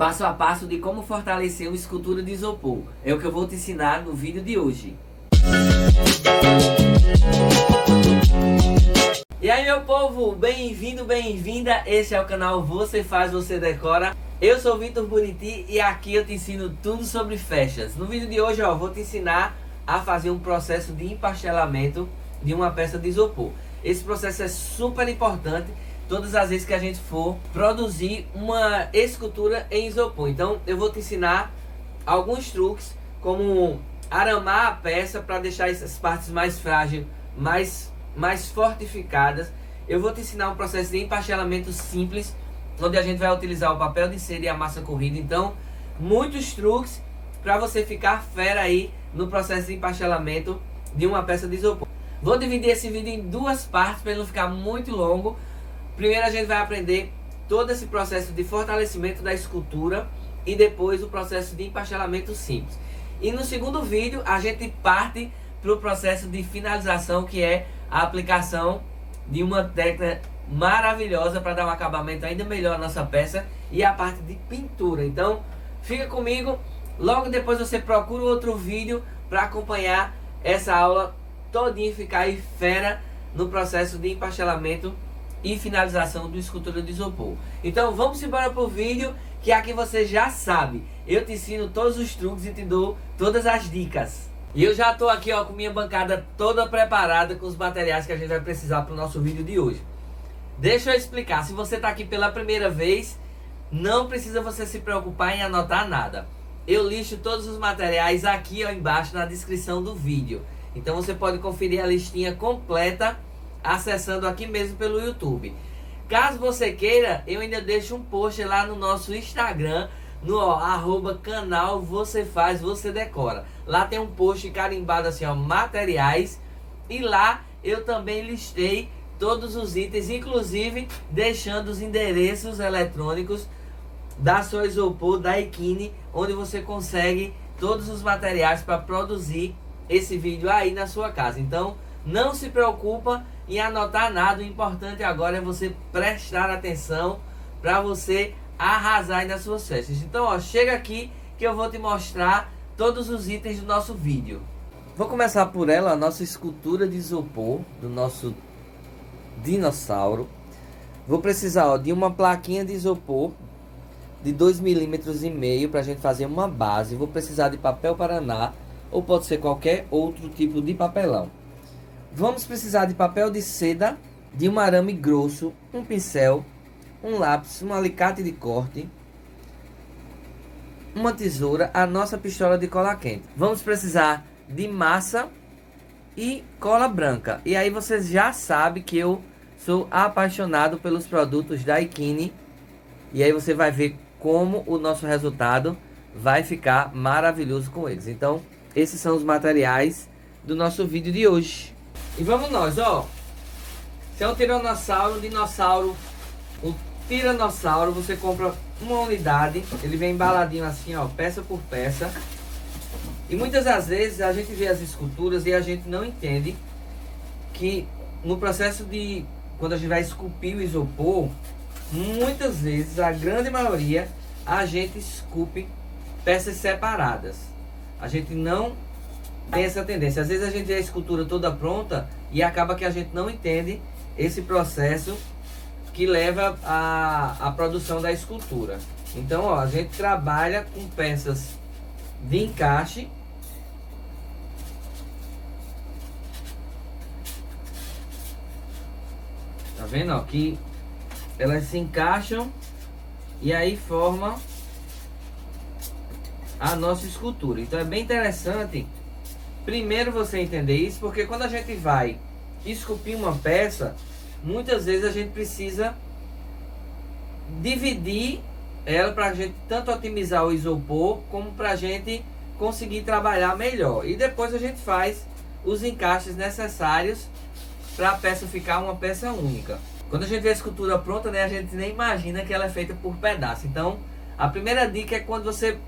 Passo a passo de como fortalecer uma escultura de isopor. É o que eu vou te ensinar no vídeo de hoje. E aí, meu povo, bem-vindo, bem-vinda. Esse é o canal Você Faz, Você Decora. Eu sou Vitor Buriti e aqui eu te ensino tudo sobre fechas. No vídeo de hoje, vou te ensinar a fazer um processo de empastelamento de uma peça de isopor. Esse processo é super importante todas as vezes que a gente for produzir uma escultura em isopor. Então eu vou te ensinar alguns truques, como aramar a peça para deixar essas partes mais frágeis, mais fortificadas. Eu vou te ensinar um processo de empastelamento simples, onde a gente vai utilizar o papel de seda e a massa corrida. Então, muitos truques para você ficar fera aí no processo de empastelamento de uma peça de isopor. Vou dividir esse vídeo em duas partes para ele não ficar muito longo. Primeiro a gente vai aprender todo esse processo de fortalecimento da escultura e depois o processo de empastelamento simples. E no segundo vídeo a gente parte para o processo de finalização, que é a aplicação de uma técnica maravilhosa para dar um acabamento ainda melhor à nossa peça, e a parte de pintura. Então fica comigo, logo depois você procura outro vídeo para acompanhar essa aula todinha e ficar aí fera no processo de empastelamento e finalização do escultura de isopor. Então vamos embora pro vídeo, que aqui você já sabe, eu te ensino todos os truques e te dou todas as dicas. E eu já tô aqui com minha bancada toda preparada com os materiais que a gente vai precisar para o nosso vídeo de hoje. Deixa eu explicar, se você tá aqui pela primeira vez, não precisa você se preocupar em anotar nada. Eu listo todos os materiais aqui embaixo na descrição do vídeo. Então você pode conferir a listinha completa acessando aqui mesmo pelo YouTube. Caso você queira, eu ainda deixo um post lá no nosso Instagram, no @canal Você Faz, Você Decora. Lá tem um post carimbado assim, materiais, e lá eu também listei todos os itens, inclusive deixando os endereços eletrônicos da sua isopor, da Equine, onde você consegue todos os materiais para produzir esse vídeo aí na sua casa. Então não se preocupa em anotar nada, o importante agora é você prestar atenção para você arrasar aí nas suas festas. Então chega aqui que eu vou te mostrar todos os itens do nosso vídeo. Vou começar por ela, a nossa escultura de isopor do nosso dinossauro. Vou precisar de uma plaquinha de isopor de 2,5 mm para a gente fazer uma base. Vou precisar de papel paraná, ou pode ser qualquer outro tipo de papelão. Vamos precisar de papel de seda, de um arame grosso, um pincel, um lápis, um alicate de corte, uma tesoura, a nossa pistola de cola quente. Vamos precisar de massa e cola branca. E aí vocês já sabem que eu sou apaixonado pelos produtos da Equine. E aí você vai ver como o nosso resultado vai ficar maravilhoso com eles. Então esses são os materiais do nosso vídeo de hoje. E vamos nós, se é um tiranossauro, um tiranossauro, você compra uma unidade, ele vem embaladinho assim, peça por peça. E muitas das vezes a gente vê as esculturas e a gente não entende que no processo de, quando a gente vai esculpir o isopor, muitas vezes, a grande maioria, a gente esculpe peças separadas. A gente não tem essa tendência. Às vezes a gente vê a escultura toda pronta e acaba que a gente não entende esse processo que leva à produção da escultura. Então a gente trabalha com peças de encaixe. Tá vendo, que elas se encaixam e aí forma a nossa escultura. Então é bem interessante primeiro você entender isso, porque quando a gente vai esculpir uma peça, muitas vezes a gente precisa dividir ela para a gente tanto otimizar o isopor, como para a gente conseguir trabalhar melhor. E depois a gente faz os encaixes necessários para a peça ficar uma peça única. Quando a gente vê a escultura pronta, a gente nem imagina que ela é feita por pedaço. Então a primeira dica é, quando você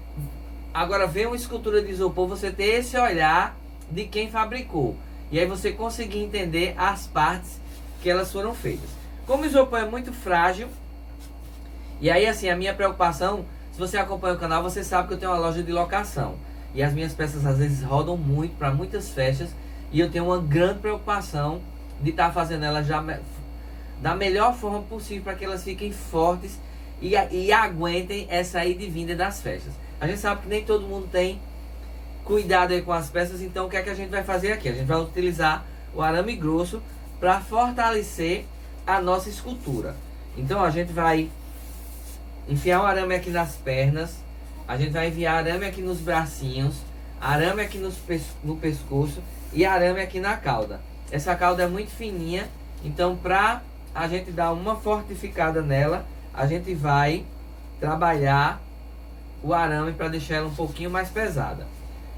agora vê uma escultura de isopor, você ter esse olhar de quem fabricou, e aí você conseguir entender as partes que elas foram feitas. Como o isopor é muito frágil, e aí assim, a minha preocupação Se você acompanha o canal, você sabe que eu tenho uma loja de locação. E as minhas peças às vezes rodam muito para muitas festas. E eu tenho uma grande preocupação de estar fazendo elas já da melhor forma possível para que elas fiquem fortes e aguentem essa ida e vinda das festas. A gente sabe que nem todo mundo tem cuidado aí com as peças, então o que é que a gente vai fazer aqui? A gente vai utilizar o arame grosso para fortalecer a nossa escultura. Então a gente vai enfiar o arame aqui nas pernas, a gente vai enviar arame aqui nos bracinhos, arame aqui no pescoço e arame aqui na cauda. Essa cauda é muito fininha, então para a gente dar uma fortificada nela, a gente vai trabalhar o arame para deixar ela um pouquinho mais pesada.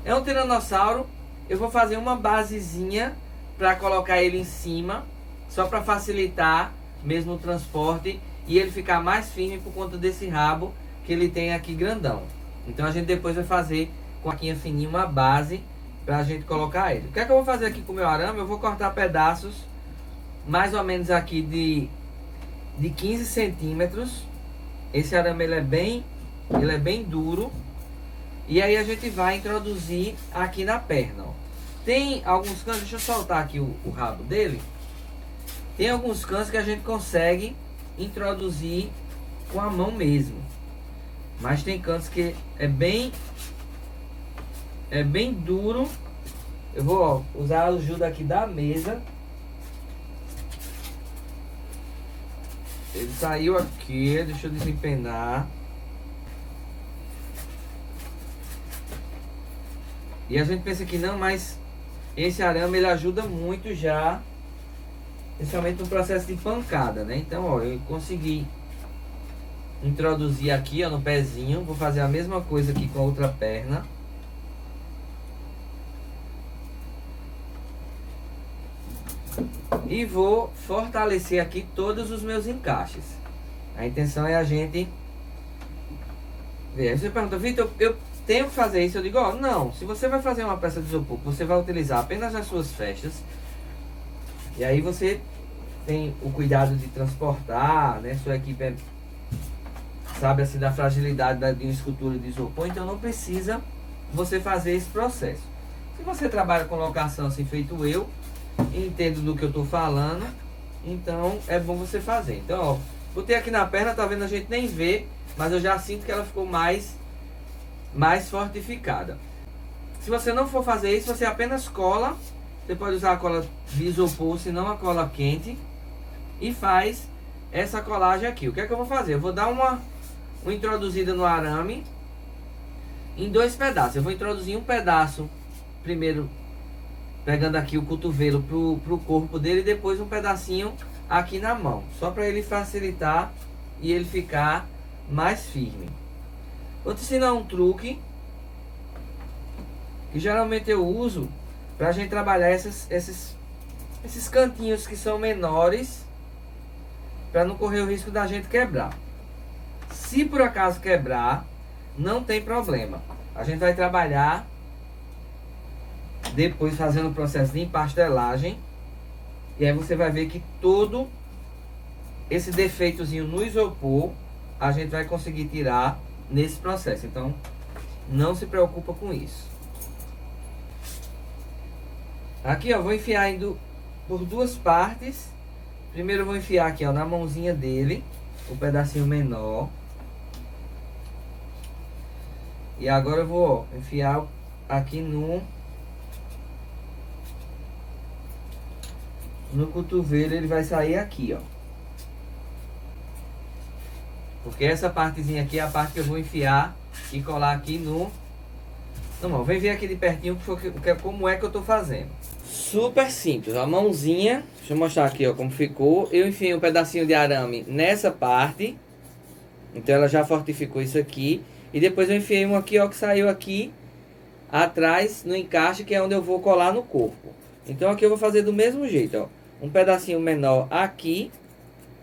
É um tiranossauro, eu vou fazer uma basezinha para colocar ele em cima, só para facilitar mesmo o transporte e ele ficar mais firme por conta desse rabo que ele tem aqui grandão. Então a gente depois vai fazer com a faquinha fininha uma base para a gente colocar ele. O que é que eu vou fazer aqui com o meu arame? Eu vou cortar pedaços mais ou menos aqui de 15 centímetros. Esse arame ele é bem duro. E aí a gente vai introduzir aqui na perna, ó. Tem alguns cantos, deixa eu soltar aqui o rabo dele. Tem alguns cantos que a gente consegue introduzir com a mão mesmo. Mas tem cantos que é bem duro. Eu vou, ó, usar a ajuda aqui da mesa. Ele saiu aqui, deixa eu desempenar. E a gente pensa que não, mas esse arame ele ajuda muito já, principalmente no processo de pancada, né? Então, ó, eu consegui introduzir aqui, ó, no pezinho. Vou fazer a mesma coisa aqui com a outra perna. E vou fortalecer aqui todos os meus encaixes. A intenção é a gente ver. Aí você pergunta, Vitor, eu tenho que fazer isso? Eu digo, ó, não. Se você vai fazer uma peça de isopor, você vai utilizar apenas nas suas festas. E aí você tem o cuidado de transportar, né? Sua equipe sabe assim da fragilidade de uma escultura de isopor, então não precisa você fazer esse processo. Se você trabalha com locação assim feito eu, entendo do que eu tô falando, então é bom você fazer. Então, ó, botei aqui na perna, tá vendo? A gente nem vê, mas eu já sinto que ela ficou mais fortificada. Se você não for fazer isso, você apenas cola. Você pode usar a cola de isopor, se não a cola quente, e faz essa colagem aqui. O que é que eu vou fazer? Eu vou dar uma introduzida no arame em dois pedaços. Eu vou introduzir um pedaço primeiro, pegando aqui o cotovelo pro corpo dele, e depois um pedacinho aqui na mão, só para ele facilitar e ele ficar mais firme. Vou te ensinar um truque que geralmente eu uso para a gente trabalhar esses cantinhos que são menores, para não correr o risco da gente quebrar. Se por acaso quebrar, não tem problema. A gente vai trabalhar depois fazendo o processo de empastelagem. E aí você vai ver que todo esse defeitozinho no isopor a gente vai conseguir tirar nesse processo. Então não se preocupa com isso. Aqui, ó, vou enfiar indo por duas partes. Primeiro eu vou enfiar aqui, ó, na mãozinha dele, o pedacinho menor. E agora eu vou, ó, enfiar aqui no cotovelo. Ele vai sair aqui, ó. Porque essa partezinha aqui é a parte que eu vou enfiar e colar aqui no... Então, ó, vem ver aqui de pertinho como é que eu tô fazendo. Super simples, a mãozinha, deixa eu mostrar aqui, ó, como ficou. Eu enfiei um pedacinho de arame nessa parte, então ela já fortificou isso aqui. E depois eu enfiei um aqui, ó, que saiu aqui atrás no encaixe, que é onde eu vou colar no corpo. Então aqui eu vou fazer do mesmo jeito, ó, um pedacinho menor aqui,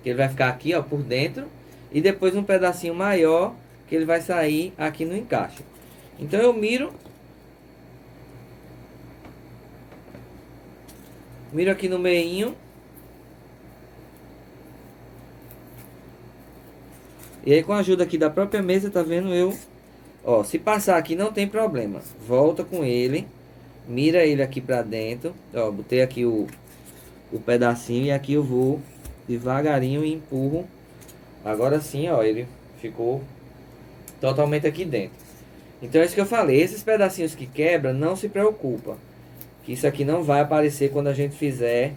que ele vai ficar aqui, ó, por dentro, e depois um pedacinho maior, que ele vai sair aqui no encaixe. Então eu miro aqui no meinho. E aí com a ajuda aqui da própria mesa, tá vendo eu... Ó, se passar aqui não tem problema. Volta com ele. Mira ele aqui pra dentro. Ó, botei aqui o pedacinho e aqui eu vou devagarinho e empurro. Agora sim, ó, ele ficou totalmente aqui dentro. Então é isso que eu falei. Esses pedacinhos que quebra, não se preocupa. Que isso aqui não vai aparecer quando a gente fizer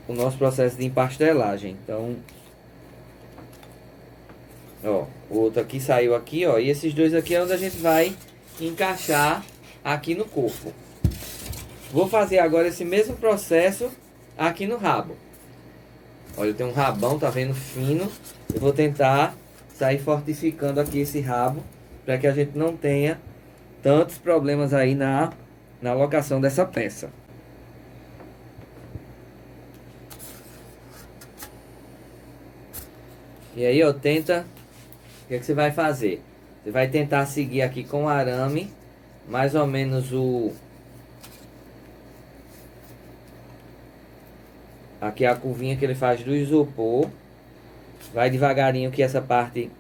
o nosso processo de empastelagem. Então, ó, o outro aqui saiu aqui, ó. E esses dois aqui é onde a gente vai encaixar aqui no corpo. Vou fazer agora esse mesmo processo aqui no rabo. Olha, eu tenho um rabão, tá vendo? Fino. Eu vou tentar sair fortificando aqui esse rabo, para que a gente não tenha tantos problemas aí na alocação dessa peça. E aí, ó, tenta... O que é que você vai fazer? Você vai tentar seguir aqui com o arame, mais ou menos aqui é a curvinha que ele faz do isopor. Vai devagarinho, que essa parte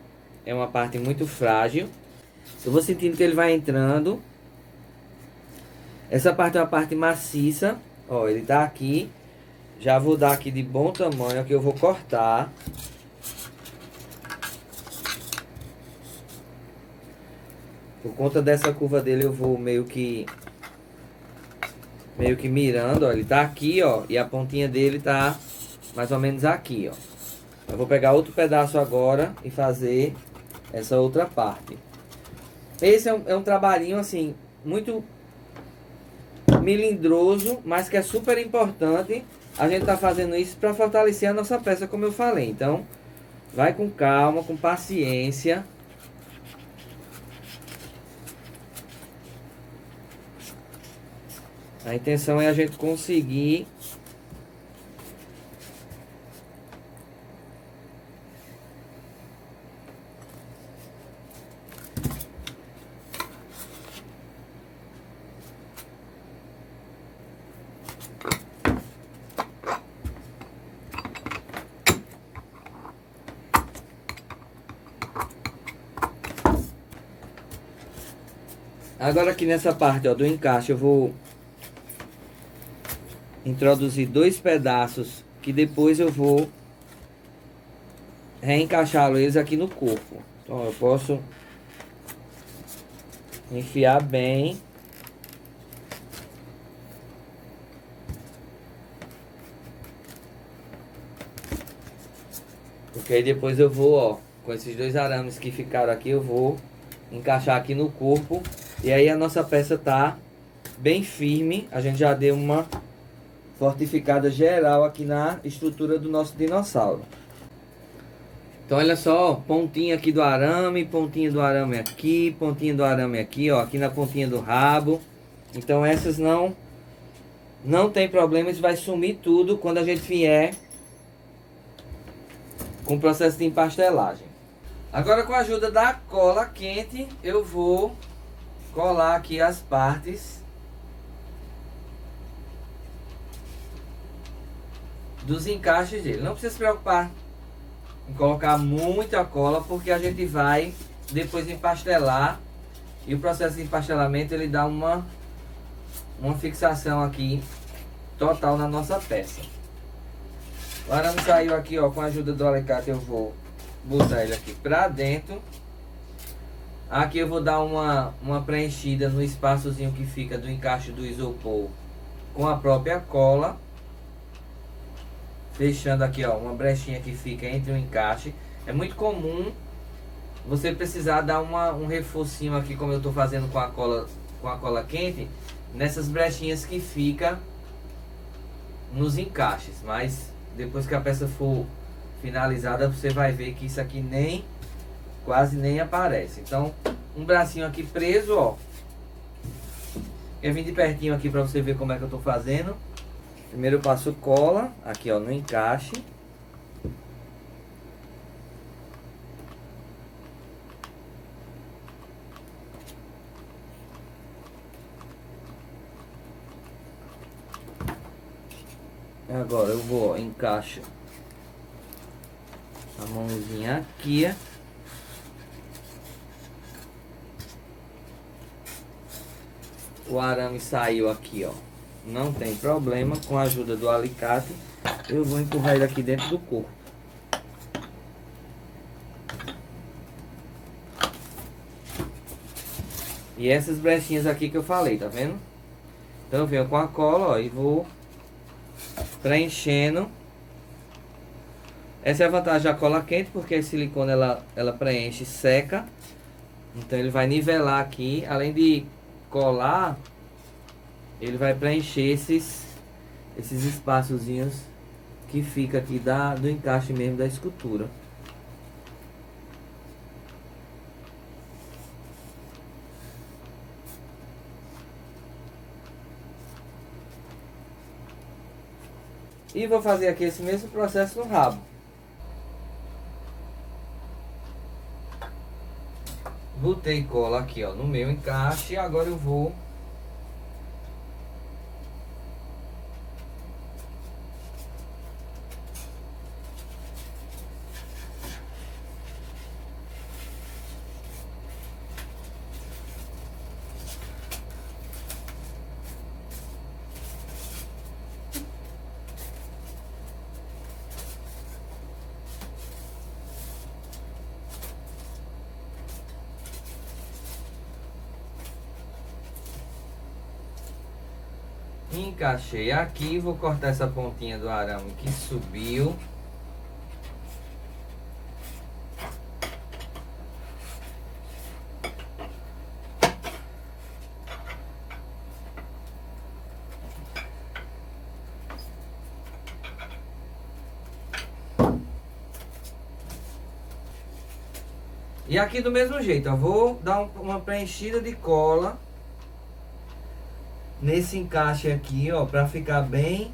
é uma parte muito frágil. Eu vou sentindo que ele vai entrando. Essa parte é uma parte maciça. Ó, ele tá aqui. Já vou dar aqui de bom tamanho, que eu vou cortar. Por conta dessa curva dele, eu vou meio que mirando, ó. Ele tá aqui, ó, e a pontinha dele tá mais ou menos aqui, ó. Eu vou pegar outro pedaço agora e fazer essa outra parte. Esse é um trabalhinho, assim, muito melindroso, mas que é super importante. A gente tá fazendo isso para fortalecer a nossa peça, como eu falei. Então, vai com calma, com paciência. A intenção é a gente conseguir agora aqui nessa parte, ó, do encaixe, eu vou introduzir dois pedaços que depois eu vou reencaixá-los eles aqui no corpo. Então eu posso enfiar bem. Porque aí depois eu vou, ó, com esses dois arames que ficaram aqui, eu vou encaixar aqui no corpo. E aí a nossa peça tá bem firme. A gente já deu uma fortificada geral aqui na estrutura do nosso dinossauro. Então olha só, pontinha aqui do arame, pontinha do arame aqui, pontinha do arame aqui, ó, aqui na pontinha do rabo. Então essas não tem problema, isso vai sumir tudo quando a gente vier com o processo de empastelagem. Agora, com a ajuda da cola quente, eu vou colar aqui as partes dos encaixes dele. Não precisa se preocupar em colocar muita cola, porque a gente vai depois empastelar, e o processo de empastelamento ele dá uma fixação aqui total na nossa peça. O arame saiu aqui, ó, com a ajuda do alicate eu vou botar ele aqui pra dentro. Aqui eu vou dar uma preenchida no espaçozinho que fica do encaixe do isopor com a própria cola, fechando aqui, ó, uma brechinha que fica entre o encaixe. É muito comum você precisar dar um reforcinho aqui, como eu estou fazendo com a cola quente, nessas brechinhas que fica nos encaixes. Mas depois que a peça for finalizada, você vai ver que isso aqui quase nem aparece. Então, um bracinho aqui preso, ó. Eu vim de pertinho aqui para você ver como é que eu estou fazendo. Primeiro eu passo cola aqui, ó, no encaixe. Agora eu vou, ó, encaixo a A mãozinha aqui. O arame saiu aqui, ó. Não tem problema. Com a ajuda do alicate, eu vou empurrar ele aqui dentro do corpo. E essas brechinhas aqui que eu falei, tá vendo? Então eu venho com a cola, ó, e vou preenchendo. Essa é a vantagem da cola quente, porque a silicone ela preenche e seca. Então ele vai nivelar aqui, além de colar, ele vai preencher esses espaçozinhos que fica aqui do encaixe mesmo da escultura. E vou fazer aqui esse mesmo processo no rabo. Botei cola aqui, ó, no meu encaixe. E agora eu vou encaixei aqui, vou cortar essa pontinha do arame que subiu. E aqui do mesmo jeito, eu vou dar uma preenchida de cola nesse encaixe aqui, ó, para ficar bem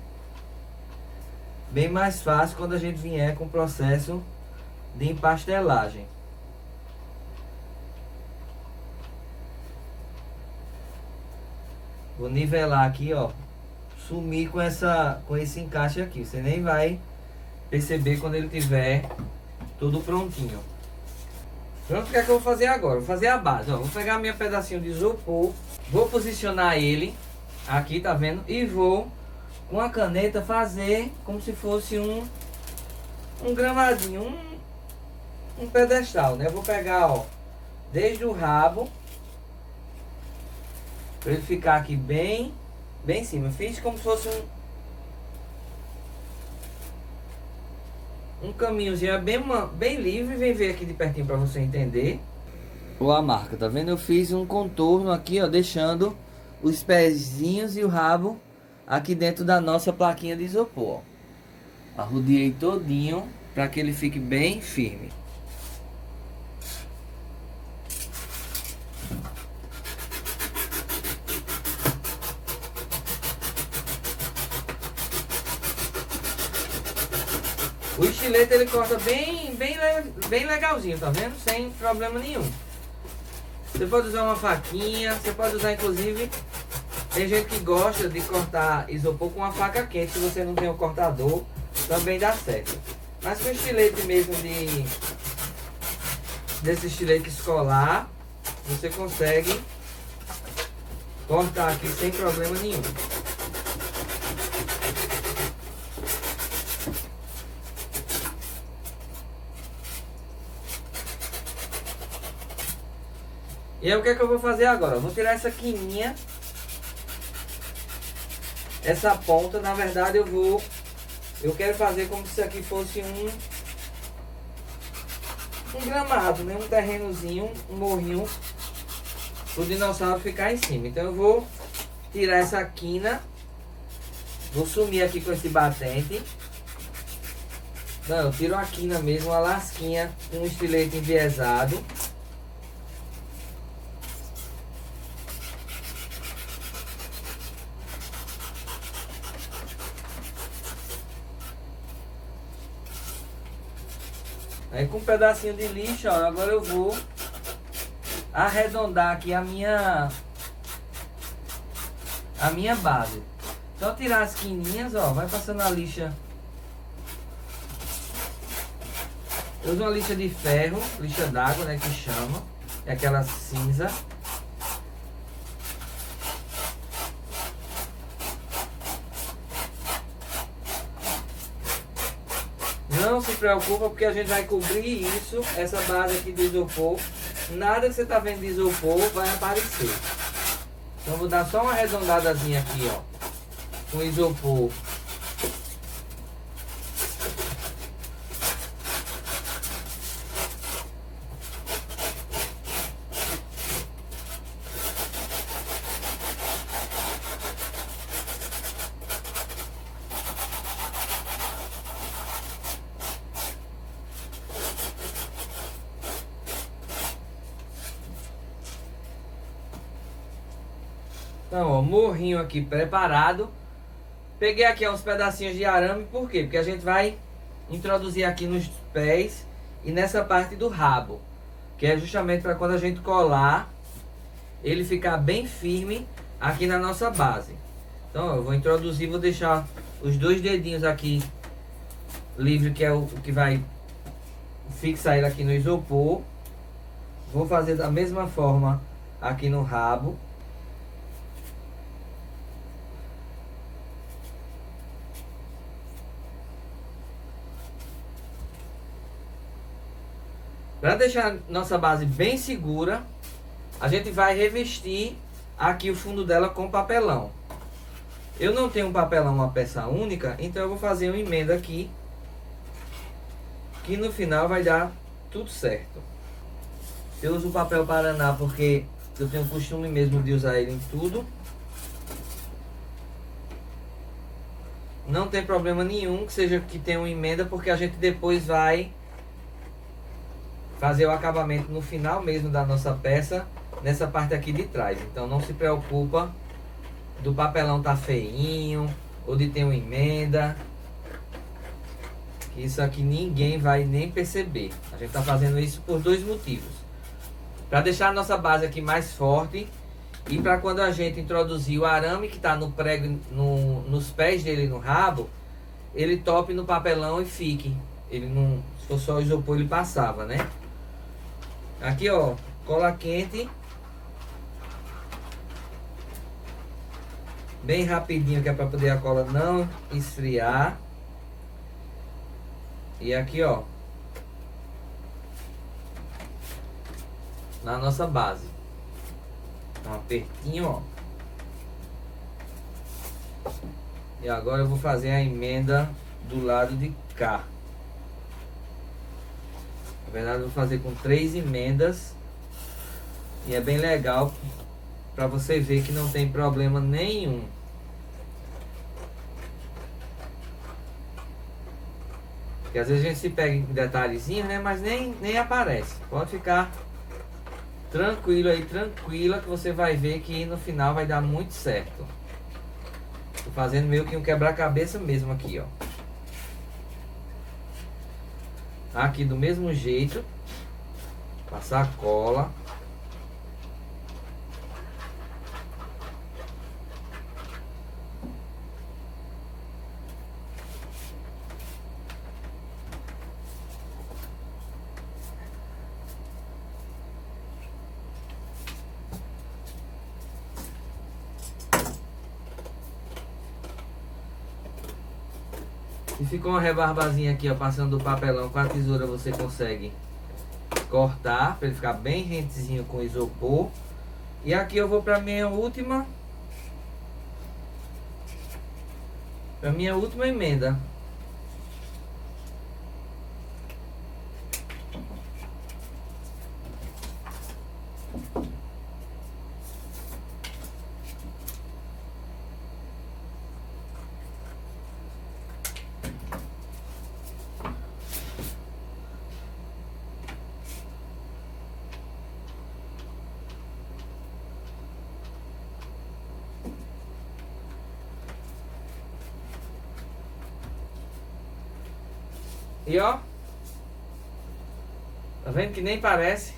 mais fácil quando a gente vier com o processo de empastelagem. Vou nivelar aqui, ó, sumir com esse encaixe aqui. Você nem vai perceber quando ele tiver tudo prontinho. Pronto, o que é que eu vou fazer agora? Vou fazer a base, ó. Vou pegar minha pedacinho de isopor, vou posicionar ele aqui, tá vendo? E vou com a caneta fazer como se fosse um gramadinho, um pedestal, né? Eu vou pegar, ó, desde o rabo, para ele ficar aqui bem em cima. Fiz como se fosse um caminhozinho bem livre. Vem ver aqui de pertinho para você entender. Ou a marca, tá vendo? Eu fiz um contorno aqui, ó, deixando os pezinhos e o rabo aqui dentro da nossa plaquinha de isopor. Arrodeei todinho para que ele fique bem firme. O estilete ele corta bem legalzinho, tá vendo? Sem problema nenhum. Você pode usar uma faquinha, você pode usar inclusive, tem gente que gosta de cortar isopor com uma faca quente. Se você não tem um cortador, também dá certo. Mas com estilete mesmo desse estilete escolar, você consegue cortar aqui sem problema nenhum. E aí o que é que eu vou fazer agora? Eu vou tirar essa quininha, essa ponta. Na verdade eu quero fazer como se isso aqui fosse um gramado, né? Um terrenozinho, um morrinho, o dinossauro ficar em cima. Então eu vou tirar essa quina, vou sumir aqui com esse batente. Não, eu tiro a quina mesmo, uma lasquinha com um estilete enviesado. Aí com um pedacinho de lixo, ó, agora eu vou arredondar aqui a minha base. Só tirar as quininhas, ó, vai passando a lixa Eu uso uma lixa de ferro, lixa d'água, né, que chama. É aquela cinza. Não se preocupa porque a gente vai cobrir isso, essa base aqui do isopor. Nada que você tá vendo de isopor vai aparecer. Então vou dar só uma arredondadazinha aqui, ó, com isopor. Então, ó, morrinho aqui preparado. Peguei aqui uns pedacinhos de arame, por quê? Porque a gente vai introduzir aqui nos pés e nessa parte do rabo, que é justamente para quando a gente colar, ele ficar bem firme aqui na nossa base. Então, ó, eu vou introduzir, vou deixar os 2 dedinhos aqui livre, que é o que vai fixar ele aqui no isopor. Vou fazer da mesma forma aqui no rabo. Para deixar nossa base bem segura, a gente vai revestir aqui o fundo dela com papelão. Eu não tenho um papelão, uma peça única, então eu vou fazer uma emenda aqui, que no final vai dar tudo certo. Eu uso o papel Paraná porque eu tenho o costume mesmo de usar ele em tudo. Não tem problema nenhum que seja que tenha uma emenda, porque a gente depois vai fazer o acabamento no final mesmo da nossa peça, nessa parte aqui de trás. Então não se preocupa do papelão tá feinho ou de ter uma emenda, que isso aqui ninguém vai nem perceber. A gente tá fazendo isso por 2 motivos: para deixar a nossa base aqui mais forte e para quando a gente introduzir o arame que tá no prego, nos pés dele, no rabo, ele tope no papelão e fique. Ele não, se for só o isopor, ele passava, né? Aqui, ó, cola quente. Bem rapidinho, que é para poder a cola não esfriar. E aqui, ó, na nossa base. Um apertinho, ó. E agora eu vou fazer a emenda do lado de cá. Na verdade eu vou fazer com 3 emendas. E é bem legal para você ver que não tem problema nenhum. Porque às vezes a gente se pega em detalhezinho, né? Mas nem aparece. Pode ficar tranquilo aí, tranquila, que você vai ver que no final vai dar muito certo. Tô fazendo meio que um quebra-cabeça mesmo aqui, ó. Aqui do mesmo jeito. Passar a cola. Se ficou uma rebarbazinha aqui, ó, passando do papelão com a tesoura, você consegue cortar para ele ficar bem rentezinho com isopor. E aqui eu vou para minha última emenda. E ó, tá vendo que nem parece?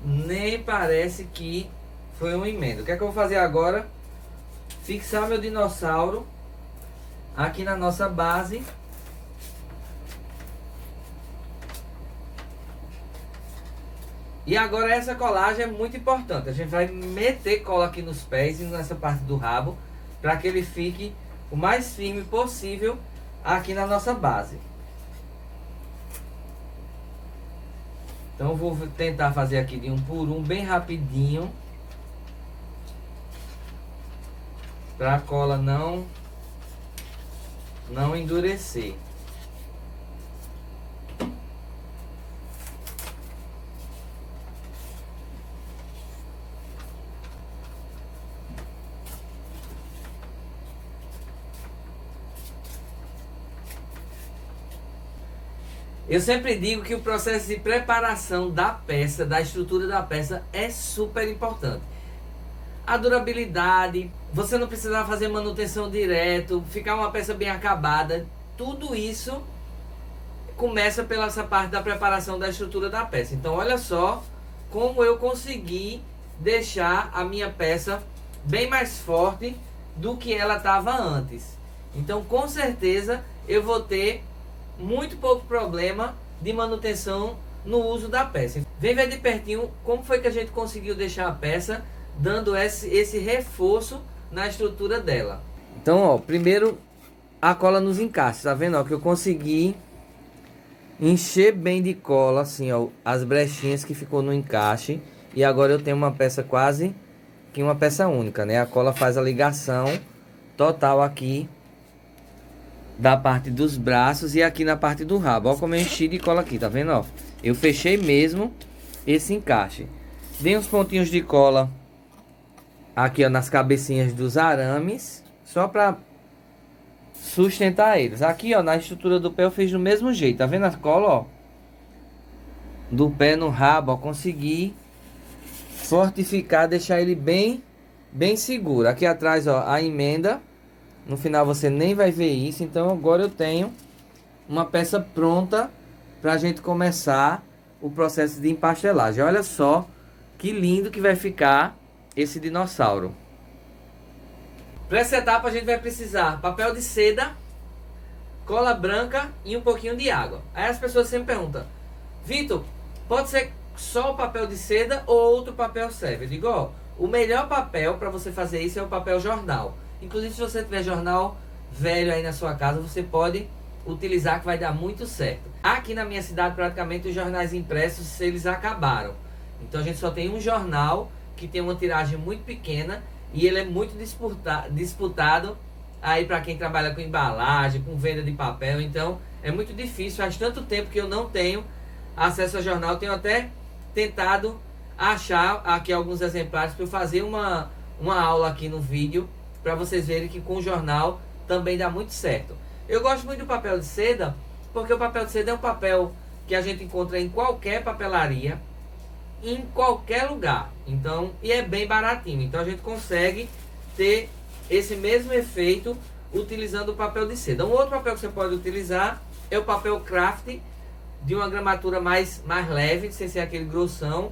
Nem parece que foi uma emenda. O que é que eu vou fazer agora? Fixar meu dinossauro aqui na nossa base. E agora essa colagem é muito importante. A gente vai meter cola aqui nos pés e nessa parte do rabo, para que ele fique o mais firme possível aqui na nossa base. Então eu vou tentar fazer aqui de um por um, bem rapidinho, para a cola não endurecer. Eu sempre digo que o processo de preparação da peça, da estrutura da peça, é super importante. A durabilidade, você não precisar fazer manutenção direto, ficar uma peça bem acabada, tudo isso começa pela essa parte da preparação da estrutura da peça. Então olha só como eu consegui deixar a minha peça bem mais forte do que ela estava antes. Então com certeza eu vou ter muito pouco problema de manutenção no uso da peça. Vem ver de pertinho como foi que a gente conseguiu deixar a peça dando esse reforço na estrutura dela. Então, ó, primeiro a cola nos encaixes, tá vendo, ó, que eu consegui encher bem de cola, assim, ó, as brechinhas que ficou no encaixe. E agora eu tenho uma peça quase que uma peça única, né? A cola faz a ligação total aqui da parte dos braços e aqui na parte do rabo. Ó como eu enchi de cola aqui, tá vendo, ó? Eu fechei mesmo esse encaixe. Dei uns pontinhos de cola aqui, ó, nas cabecinhas dos arames, só pra sustentar eles. Aqui, ó, na estrutura do pé eu fiz do mesmo jeito, tá vendo a cola, ó? Do pé no rabo, ó, consegui fortificar, deixar ele bem seguro. Aqui atrás, ó, a emenda. No final você nem vai ver isso. Então agora eu tenho uma peça pronta para a gente começar o processo de empastelagem. Olha só que lindo que vai ficar esse dinossauro. Para essa etapa a gente vai precisar papel de seda, cola branca e um pouquinho de água. Aí as pessoas sempre perguntam: Vitor, pode ser só o papel de seda ou outro papel serve? Eu digo, ó, o melhor papel para você fazer isso é o papel jornal. Inclusive, se você tiver jornal velho aí na sua casa, você pode utilizar, que vai dar muito certo. Aqui na minha cidade, praticamente, os jornais impressos, eles acabaram. Então, a gente só tem um jornal que tem uma tiragem muito pequena e ele é muito disputado aí para quem trabalha com embalagem, com venda de papel. Então, é muito difícil. Faz tanto tempo que eu não tenho acesso a jornal. Tenho até tentado achar aqui alguns exemplares para eu fazer uma aula aqui no vídeo, para vocês verem que com o jornal também dá muito certo. Eu gosto muito do papel de seda, porque o papel de seda é um papel que a gente encontra em qualquer papelaria, em qualquer lugar. Então, e é bem baratinho. Então a gente consegue ter esse mesmo efeito utilizando o papel de seda. Um outro papel que você pode utilizar é o papel craft, de uma gramatura mais leve, sem ser aquele grossão,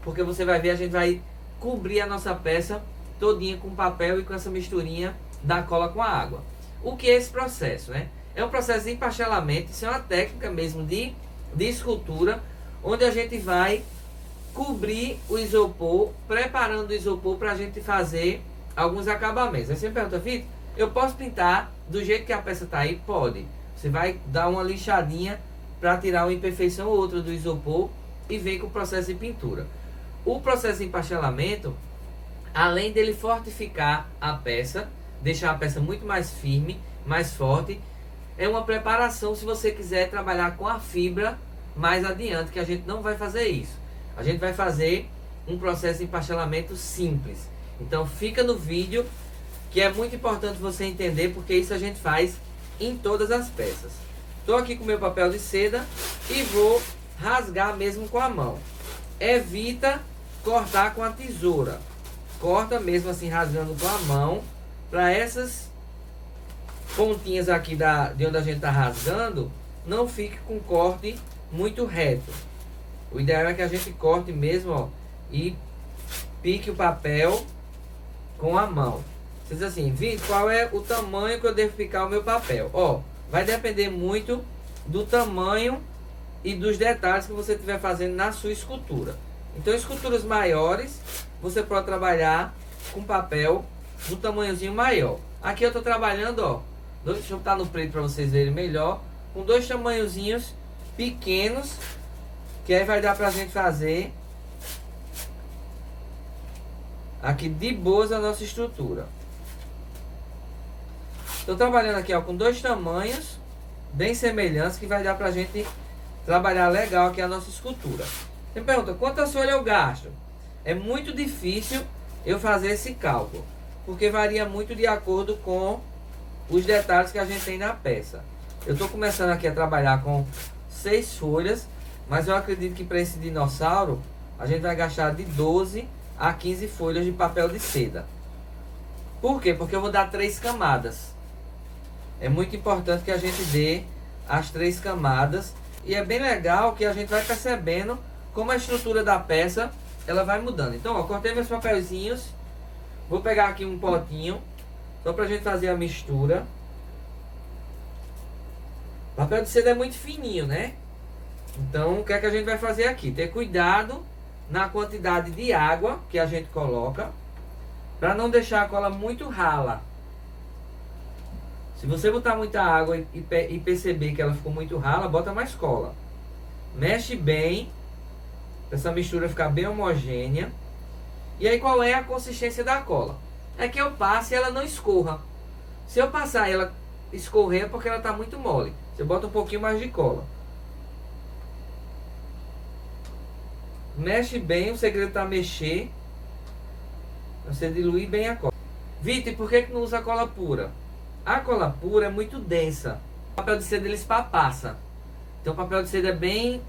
porque você vai ver, a gente vai cobrir a nossa peça todinha com papel e com essa misturinha da cola com a água. O que é esse processo, né? É um processo de empastelamento. Isso é uma técnica mesmo de escultura, onde a gente vai cobrir o isopor, preparando o isopor para a gente fazer alguns acabamentos. Aí você pergunta: Vitor, eu posso pintar do jeito que a peça está aí? Pode. Você vai dar uma lixadinha para tirar uma imperfeição ou outra do isopor e vem com o processo de pintura. O processo de empastelamento, além dele fortificar a peça, deixar a peça muito mais firme, mais forte, é uma preparação se você quiser trabalhar com a fibra mais adiante, que a gente não vai fazer isso. A gente vai fazer um processo de empastelamento simples. Então fica no vídeo, que é muito importante você entender, porque isso a gente faz em todas as peças. Estou aqui com o meu papel de seda e vou rasgar mesmo com a mão. Evita cortar com a tesoura. Corta mesmo assim, rasgando com a mão, para essas pontinhas aqui de onde a gente está rasgando não fique com corte muito reto. O ideal é que a gente corte mesmo, ó, e pique o papel com a mão. Você diz assim: Vi, qual é o tamanho que eu devo picar o meu papel? Ó, vai depender muito do tamanho e dos detalhes que você estiver fazendo na sua escultura. Então, esculturas maiores, você pode trabalhar com papel no tamanhozinho maior. Aqui eu estou trabalhando, ó, deixa eu botar no preto para vocês verem melhor, com 2 tamanhozinhos pequenos, que aí vai dar pra gente fazer aqui de boas a nossa estrutura. Estou trabalhando aqui, ó, com 2 tamanhos bem semelhantes, que vai dar pra gente trabalhar legal aqui a nossa escultura. Você me pergunta, quantas folhas eu gasto? É muito difícil eu fazer esse cálculo, porque varia muito de acordo com os detalhes que a gente tem na peça. Eu estou começando aqui a trabalhar com 6 folhas, mas eu acredito que para esse dinossauro a gente vai gastar de 12 a 15 folhas de papel de seda. Por quê? Porque eu vou dar 3 camadas. É muito importante que a gente dê as 3 camadas, e é bem legal que a gente vai percebendo como a estrutura da peça ela vai mudando. Então, ó, cortei meus papelzinhos. Vou pegar aqui um potinho, só pra gente fazer a mistura. O papel de seda é muito fininho, né? Então, o que é que a gente vai fazer aqui? Ter cuidado na quantidade de água que a gente coloca, para não deixar a cola muito rala. Se você botar muita água e perceber que ela ficou muito rala, bota mais cola. Mexe bem, para essa mistura ficar bem homogênea. E aí, qual é a consistência da cola? É que eu passe e ela não escorra. Se eu passar e ela escorrer, é porque ela está muito mole. Você bota um pouquinho mais de cola. Mexe bem, o segredo está mexer. Você diluir bem a cola. Vitor, e por que não usa cola pura? A cola pura é muito densa. O papel de seda ele espapassa. Então o papel de seda é bem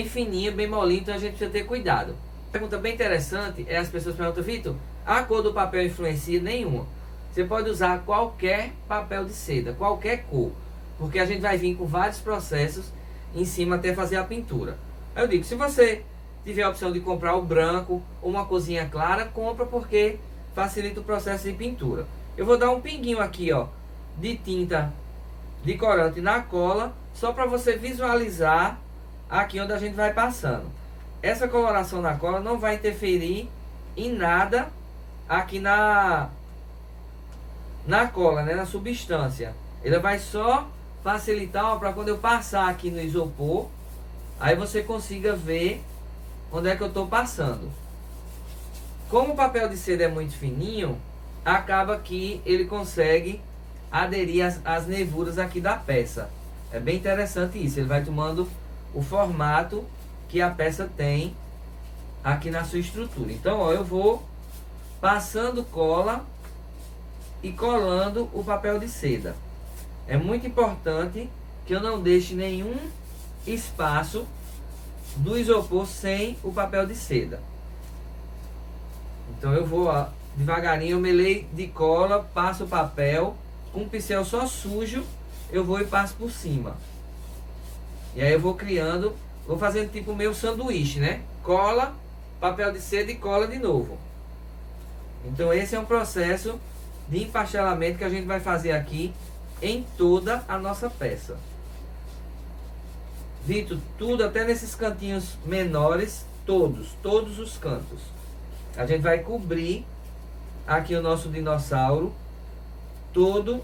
fininho, bem molinho, então a gente precisa ter cuidado. Pergunta bem interessante é as pessoas perguntam, Vitor, a cor do papel influencia? Nenhuma. Você pode usar qualquer papel de seda, qualquer cor, porque a gente vai vir com vários processos em cima até fazer a pintura. Aí eu digo, se você tiver a opção de comprar o branco ou uma corzinha clara, compra, porque facilita o processo de pintura. Eu vou dar um pinguinho aqui, ó, de tinta de corante na cola, só para você visualizar aqui onde a gente vai passando. Essa coloração na cola não vai interferir em nada aqui na cola, né, na substância. Ele vai só facilitar para quando eu passar aqui no isopor, aí você consiga ver onde é que eu estou passando. Como o papel de seda é muito fininho, acaba que ele consegue aderir às nervuras aqui da peça. É bem interessante isso. Ele vai tomando o formato que a peça tem aqui na sua estrutura. Então, ó, eu vou passando cola e colando o papel de seda. É muito importante que eu não deixe nenhum espaço do isopor sem o papel de seda. Então eu vou, ó, devagarinho, eu melei de cola, passo o papel, com um pincel só sujo, eu vou e passo por cima. E aí eu vou criando, vou fazendo tipo meu sanduíche, né? Cola, papel de seda e cola de novo. Então esse é um processo de empastelamento que a gente vai fazer aqui em toda a nossa peça. Vitor, tudo até nesses cantinhos menores, todos os cantos. A gente vai cobrir aqui o nosso dinossauro todo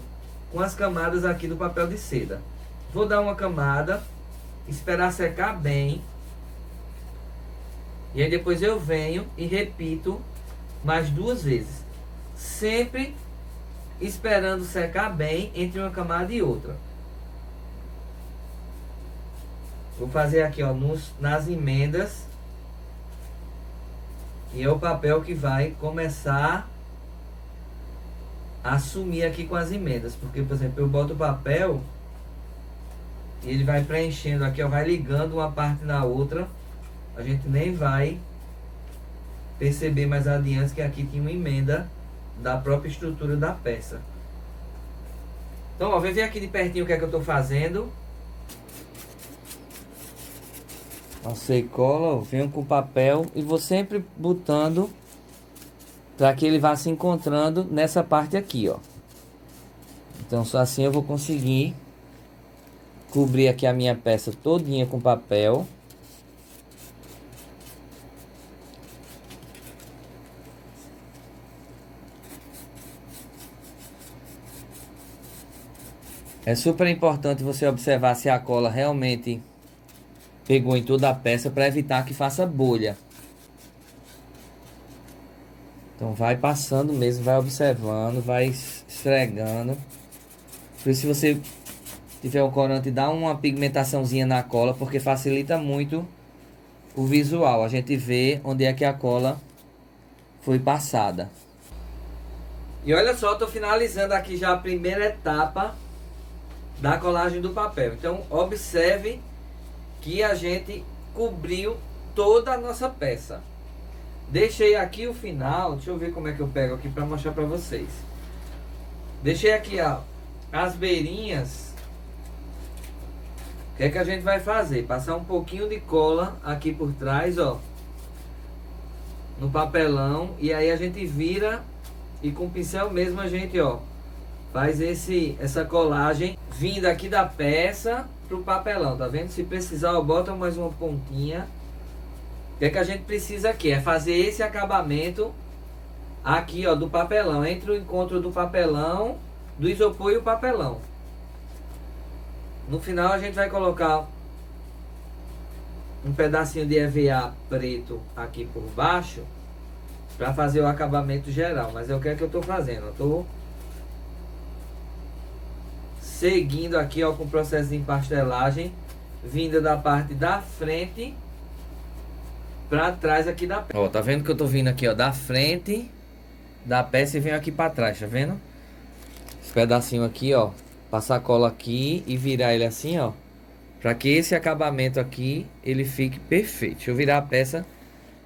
com as camadas aqui do papel de seda. Vou dar uma camada, esperar secar bem. E aí depois eu venho e repito mais 2 vezes. Sempre esperando secar bem entre uma camada e outra. Vou fazer aqui, ó, nas emendas. E é o papel que vai começar a sumir aqui com as emendas. Porque, por exemplo, eu boto o papel e ele vai preenchendo aqui, ó, vai ligando uma parte na outra. A gente nem vai perceber mais adiante que aqui tinha uma emenda da própria estrutura da peça. Então, ó, vem ver aqui de pertinho o que é que eu estou fazendo. Passei cola, venho com o papel e vou sempre botando para que ele vá se encontrando nessa parte aqui, ó. Então só assim eu vou conseguir cobrir aqui a minha peça todinha com papel. É super importante você observar se a cola realmente pegou em toda a peça para evitar que faça bolha. Então vai passando mesmo, vai observando, vai esfregando. Por isso, se você tiver um corante, dá uma pigmentaçãozinha na cola, porque facilita muito o visual. A gente vê onde é que a cola foi passada. E olha só, estou finalizando aqui já a primeira etapa da colagem do papel. Então observe que a gente cobriu toda a nossa peça. Deixei aqui o final, deixa eu ver como é que eu pego aqui para mostrar para vocês. Deixei aqui, ó, as beirinhas. O que é que a gente vai fazer? Passar um pouquinho de cola aqui por trás, ó, no papelão, e aí a gente vira e com o pincel mesmo a gente, ó, faz essa colagem vindo aqui da peça pro papelão, tá vendo? Se precisar, ó, bota mais uma pontinha. O que é que a gente precisa aqui? É fazer esse acabamento aqui, ó, do papelão, entre o encontro do papelão, do isopor e o papelão. No final a gente vai colocar um pedacinho de EVA preto aqui por baixo para fazer o acabamento geral. Mas é o que é que eu tô fazendo? Eu tô seguindo aqui, ó, com o processo de empastelagem, vindo da parte da frente para trás aqui da peça. Ó, tá vendo que eu tô vindo aqui, ó, da frente da peça e venho aqui para trás, tá vendo? Esse pedacinho aqui, ó, passar a cola aqui e virar ele assim, ó, para que esse acabamento aqui ele fique perfeito. Deixa eu virar a peça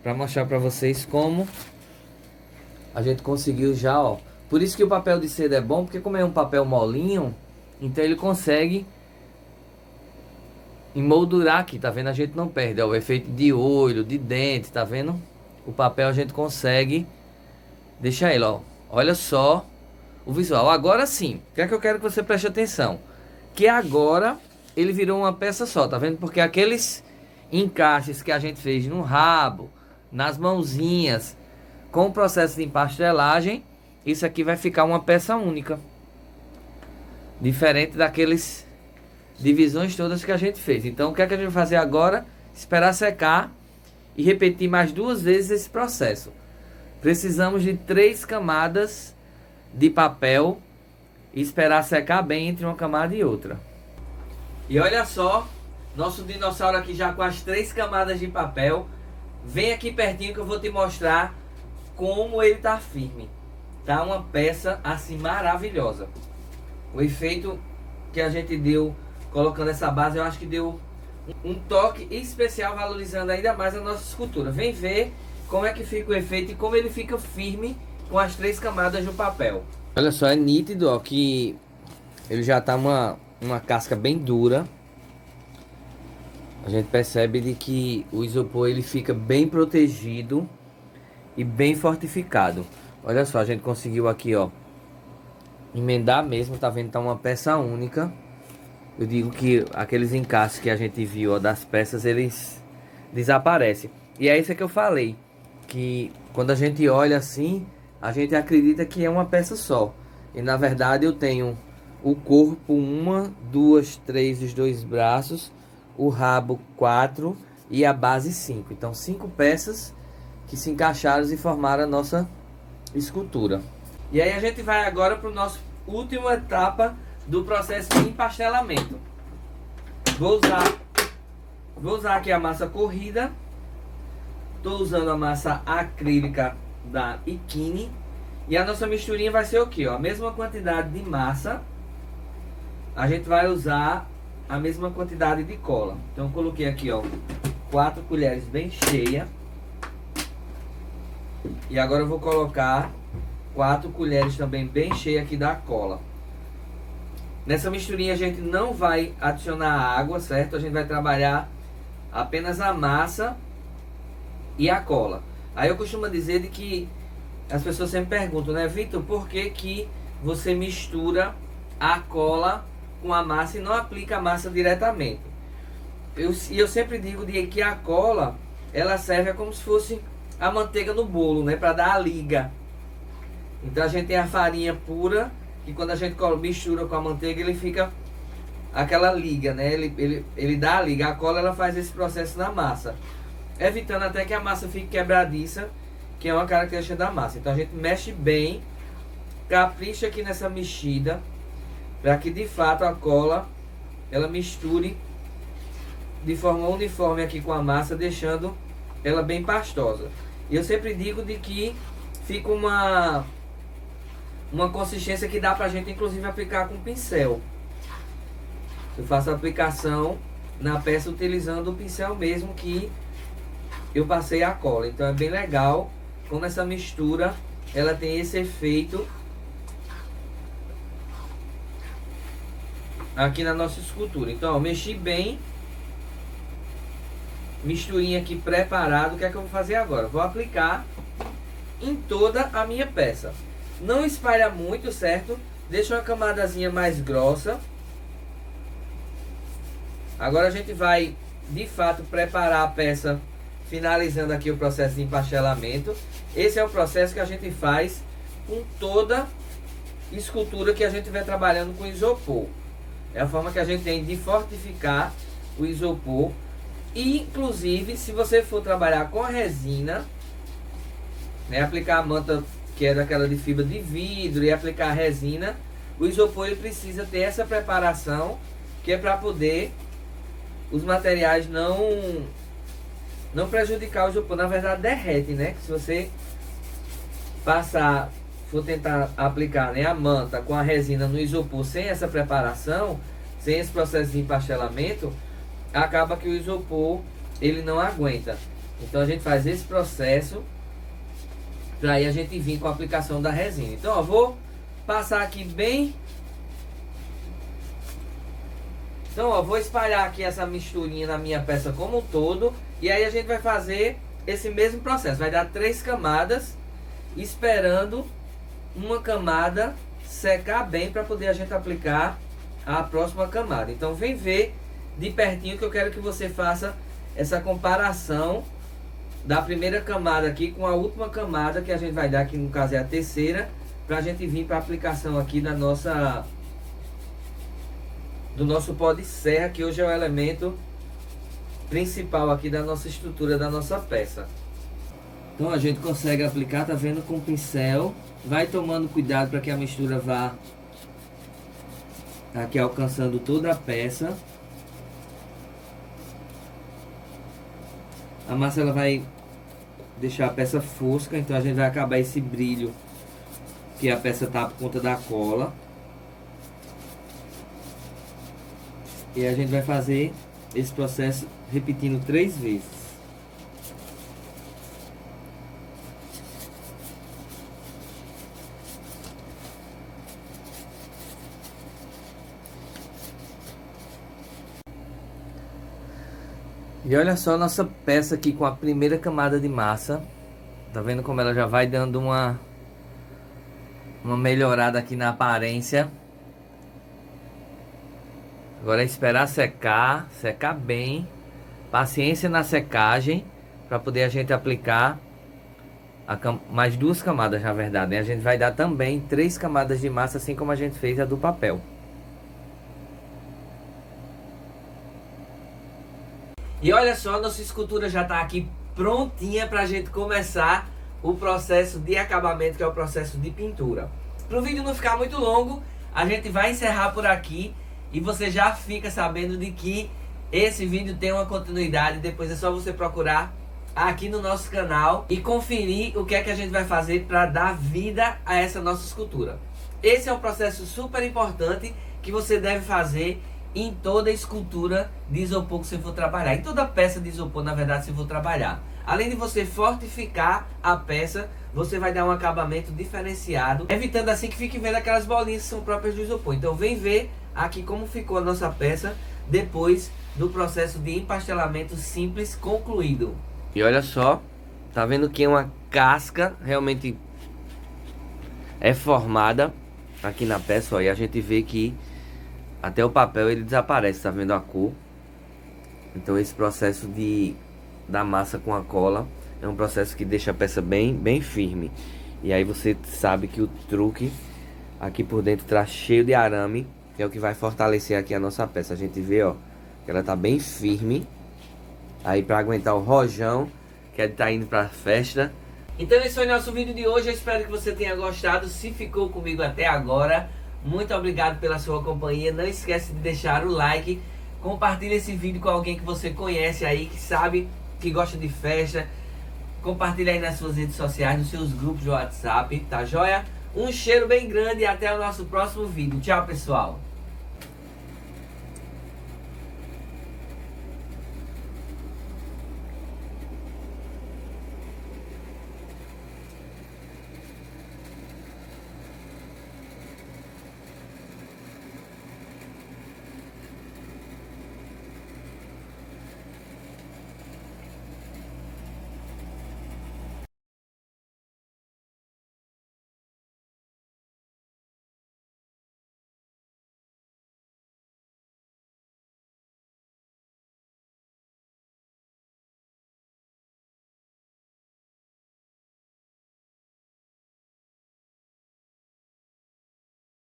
para mostrar para vocês como a gente conseguiu já, ó. Por isso que o papel de seda é bom, porque como é um papel molinho, então ele consegue emoldurar aqui, tá vendo? A gente não perde, ó, o efeito de olho, de dente, tá vendo? O papel a gente consegue deixar ele, ó. Olha só o visual. Agora sim, o que é que eu quero que você preste atenção? Que agora ele virou uma peça só, tá vendo? Porque aqueles encaixes que a gente fez no rabo, nas mãozinhas, com o processo de empastelagem, isso aqui vai ficar uma peça única. Diferente daqueles divisões todas que a gente fez. Então o que é que a gente vai fazer agora? Esperar secar e repetir mais 2 vezes esse processo. Precisamos de 3 camadas de papel e esperar secar bem entre uma camada e outra. E olha só, nosso dinossauro aqui já com as 3 camadas de papel. Vem aqui pertinho que eu vou te mostrar como ele tá firme. Tá uma peça assim maravilhosa. O efeito que a gente deu colocando essa base, eu acho que deu um toque especial, valorizando ainda mais a nossa escultura. Vem ver como é que fica o efeito e como ele fica firme com as 3 camadas do papel. Olha só, é nítido, ó, que ele já tá uma casca bem dura. A gente percebe de que o isopor ele fica bem protegido e bem fortificado. Olha só, a gente conseguiu aqui, ó, emendar mesmo, tá vendo? Tá uma peça única. Eu digo que aqueles encaixes que a gente viu, ó, das peças, eles desaparecem. E é isso que eu falei, que quando a gente olha assim, a gente acredita que é uma peça só. E na verdade eu tenho o corpo 1, 2, 3 dos 2 braços, o rabo 4 e a base 5. Então 5 peças que se encaixaram e formaram a nossa escultura. E aí a gente vai agora para o nosso última etapa do processo de empastelamento. Vou usar aqui a massa corrida. Estou usando a massa acrílica da Ikini. E a nossa misturinha vai ser o que? A mesma quantidade de massa. A gente vai usar a mesma quantidade de cola. Então eu coloquei aqui, ó, 4 colheres bem cheias. E agora eu vou colocar 4 colheres também bem cheias aqui da cola. Nessa misturinha a gente não vai adicionar água, certo? A gente vai trabalhar apenas a massa e a cola. Aí eu costumo dizer de que as pessoas sempre perguntam, né, Vitor, por que que você mistura a cola com a massa e não aplica a massa diretamente? Eu sempre digo de que a cola, ela serve como se fosse a manteiga no bolo, né, para dar a liga. Então a gente tem a farinha pura, e quando a gente mistura com a manteiga, ele fica aquela liga, né? Ele dá a liga, a cola ela faz esse processo na massa, evitando até que a massa fique quebradiça, que é uma característica da massa. Então a gente mexe bem, capricha aqui nessa mexida, para que de fato a cola ela misture de forma uniforme aqui com a massa, deixando ela bem pastosa. E eu sempre digo de que fica uma consistência que dá pra gente inclusive aplicar com pincel. Eu faço a aplicação na peça utilizando o pincel mesmo que eu passei a cola. Então é bem legal como essa mistura ela tem esse efeito aqui na nossa escultura. Então ó, mexi bem, misturinha aqui preparado. O que é que eu vou fazer agora? Vou aplicar em toda a minha peça. Não espalha muito, certo? Deixa uma camadazinha mais grossa. Agora a gente vai de fato preparar a peça, finalizando aqui o processo de empastelamento. Esse é o processo que a gente faz com toda escultura que a gente vai trabalhando com isopor. É a forma que a gente tem de fortificar o isopor. E inclusive, se você for trabalhar com a resina, né, aplicar a manta que é daquela de fibra de vidro e aplicar a resina, o isopor ele precisa ter essa preparação, que é para poder os materiais não prejudicar o isopor. Na verdade derrete, né? Se você for tentar aplicar, né, a manta com a resina no isopor sem essa preparação, sem esse processo de empastelamento, acaba que o isopor ele não aguenta. Então a gente faz esse processo para aí a gente vir com a aplicação da resina. Então ó, vou passar aqui bem. Então ó, vou espalhar aqui essa misturinha na minha peça como um todo. E aí a gente vai fazer esse mesmo processo. Vai dar 3 camadas, esperando uma camada secar bem para poder a gente aplicar a próxima camada. Então vem ver de pertinho que eu quero que você faça essa comparação da primeira camada aqui com a última camada que a gente vai dar, aqui no caso é a terceira, para a gente vir para a aplicação aqui do nosso pó de serra, que hoje é o elemento principal aqui da nossa estrutura da nossa peça. Então a gente consegue aplicar, tá vendo, com o pincel, vai tomando cuidado para que a mistura vá aqui alcançando toda a peça. A massa ela vai deixar a peça fosca, então a gente vai acabar esse brilho que a peça tá por conta da cola. E a gente vai fazer esse processo repetindo 3 vezes. E olha só a nossa peça aqui com a primeira camada de massa. Tá vendo como ela já vai dando uma melhorada aqui na aparência. Agora é esperar secar bem. Paciência na secagem para poder a gente aplicar mais 2 camadas, na verdade, né? A gente vai dar também 3 camadas de massa, assim como a gente fez a do papel. E olha só, nossa escultura já está aqui prontinha para a gente começar o processo de acabamento, que é o processo de pintura. Para o vídeo não ficar muito longo, a gente vai encerrar por aqui e você já fica sabendo de que esse vídeo tem uma continuidade. Depois é só você procurar aqui no nosso canal e conferir o que é que a gente vai fazer para dar vida a essa nossa escultura. Esse é um processo super importante que você deve fazer em toda escultura de isopor que você for trabalhar, em toda peça de isopor, na verdade, se for trabalhar. Além de você fortificar a peça, você vai dar um acabamento diferenciado, evitando assim que fique vendo aquelas bolinhas que são próprias do isopor. Então vem ver aqui como ficou a nossa peça depois do processo de empastelamento simples concluído. E olha só, tá vendo que uma casca realmente é formada aqui na peça, ó, e a gente vê que até o papel ele desaparece, tá vendo a cor? Então esse processo da massa com a cola é um processo que deixa a peça bem firme. E aí você sabe que o truque aqui por dentro tá cheio de arame, que é o que vai fortalecer aqui a nossa peça. A gente vê, ó, que ela tá bem firme. Aí pra aguentar o rojão, que é de tá indo pra festa. Então esse foi o nosso vídeo de hoje, eu espero que você tenha gostado. Se ficou comigo até agora, muito obrigado pela sua companhia. Não esquece de deixar o like, compartilhe esse vídeo com alguém que você conhece aí, que sabe, que gosta de festa. Compartilhe aí nas suas redes sociais, nos seus grupos de WhatsApp, tá joia? Um cheiro bem grande e até o nosso próximo vídeo. Tchau, pessoal!